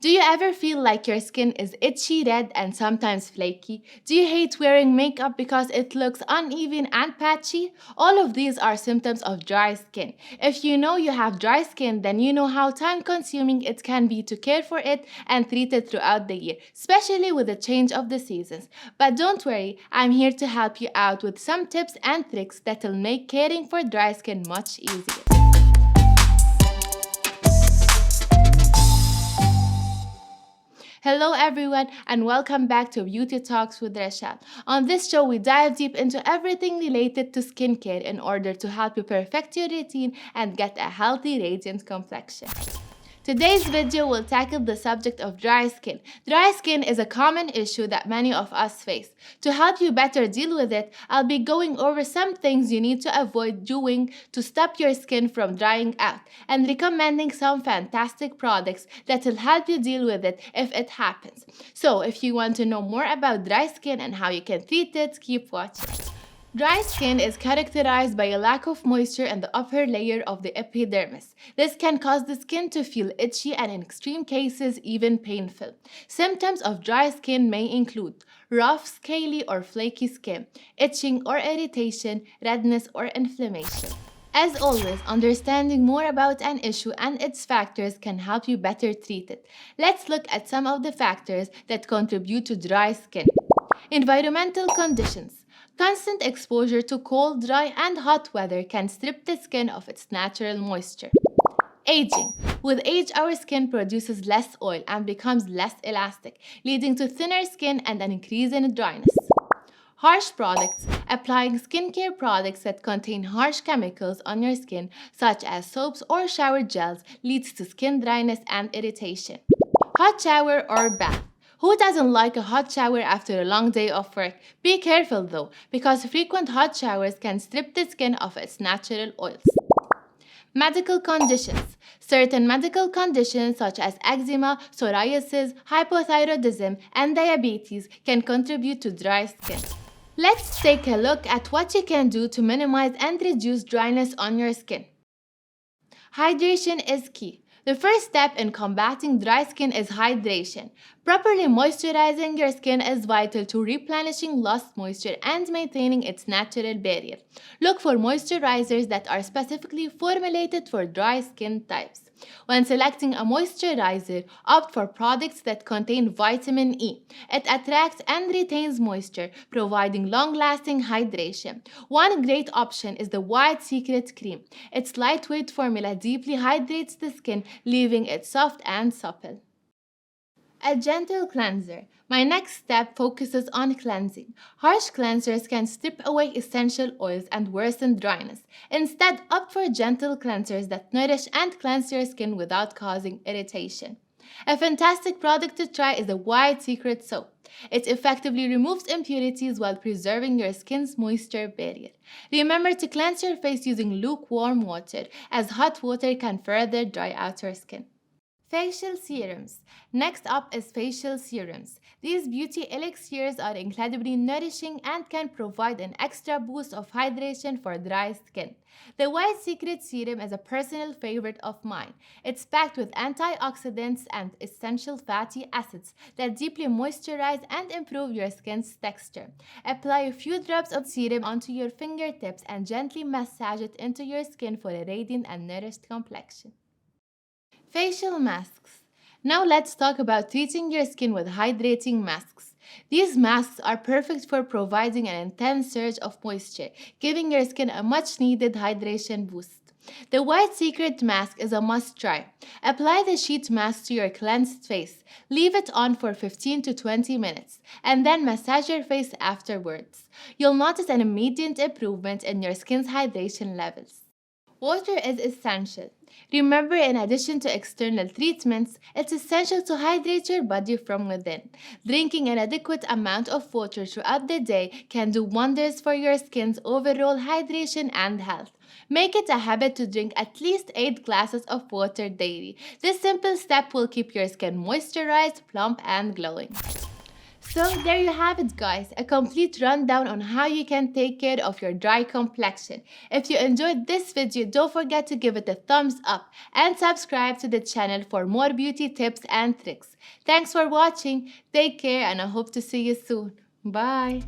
Do you ever feel like your skin is itchy, red, and sometimes flaky? Do you hate wearing makeup because it looks uneven and patchy? All of these are symptoms of dry skin. If you know you have dry skin, then you know how time consuming it can be to care for it and treat it throughout the year, especially with the change of the seasons. But don't worry, I'm here to help you out with some tips and tricks that'll make caring for dry skin much easier. Hello, everyone, and welcome back to Beauty Talks with Rashad. On this show, we dive deep into everything related to skincare in order to help you perfect your routine and get a healthy, radiant complexion. Today's video will tackle the subject of dry skin. Dry skin is a common issue that many of us face. To help you better deal with it, I'll be going over some things you need to avoid doing to stop your skin from drying out and recommending some fantastic products that will help you deal with it if it happens. So, if you want to know more about dry skin and how you can treat it, keep watching. Dry skin is characterized by a lack of moisture in the upper layer of the epidermis. This can cause the skin to feel itchy and in extreme cases even painful. Symptoms of dry skin may include rough, scaly or flaky skin, itching or irritation, redness or inflammation. As always, understanding more about an issue and its factors can help you better treat it. Let's look at some of the factors that contribute to dry skin. Environmental conditions. Constant exposure to cold, dry, and hot weather can strip the skin of its natural moisture. Aging. With age, our skin produces less oil and becomes less elastic, leading to thinner skin and an increase in dryness. Harsh products. Applying skincare products that contain harsh chemicals on your skin, such as soaps or shower gels, leads to skin dryness and irritation. Hot shower or bath. Who doesn't like a hot shower after a long day of work? Be careful though, because frequent hot showers can strip the skin of its natural oils. Medical conditions. Certain medical conditions such as eczema, psoriasis, hypothyroidism, and diabetes can contribute to dry skin. Let's take a look at what you can do to minimize and reduce dryness on your skin. Hydration is key. The first step in combating dry skin is hydration. Properly moisturizing your skin is vital to replenishing lost moisture and maintaining its natural barrier. Look for moisturizers that are specifically formulated for dry skin types. When selecting a moisturizer, opt for products that contain vitamin E. It attracts and retains moisture, providing long-lasting hydration. One great option is the White Secret Cream. Its lightweight formula deeply hydrates the skin, leaving it soft and supple. A gentle cleanser. My next step focuses on cleansing. Harsh cleansers can strip away essential oils and worsen dryness. Instead, opt for gentle cleansers that nourish and cleanse your skin without causing irritation. A fantastic product to try is the White Secret Soap. It effectively removes impurities while preserving your skin's moisture barrier. Remember to cleanse your face using lukewarm water, as hot water can further dry out your skin. Facial serums. Next up is facial serums. These beauty elixirs are incredibly nourishing and can provide an extra boost of hydration for dry skin. The White Secret Serum is a personal favorite of mine. It's packed with antioxidants and essential fatty acids that deeply moisturize and improve your skin's texture. Apply a few drops of serum onto your fingertips and gently massage it into your skin for a radiant and nourished complexion. Facial masks. Now let's talk about treating your skin with hydrating masks. These masks are perfect for providing an intense surge of moisture, giving your skin a much needed hydration boost. The White Secret Mask is a must try. Apply the sheet mask to your cleansed face. Leave it on for 15 to 20 minutes and then massage your face afterwards. You'll notice an immediate improvement in your skin's hydration levels. Water is essential. Remember, in addition to external treatments, it's essential to hydrate your body from within. Drinking an adequate amount of water throughout the day can do wonders for your skin's overall hydration and health. Make it a habit to drink at least 8 glasses of water daily. This simple step will keep your skin moisturized, plump, and glowing. So there you have it, guys, a complete rundown on how you can take care of your dry complexion. If you enjoyed this video, don't forget to give it a thumbs up and subscribe to the channel for more beauty tips and tricks. Thanks for watching, take care, and I hope to see you soon. Bye!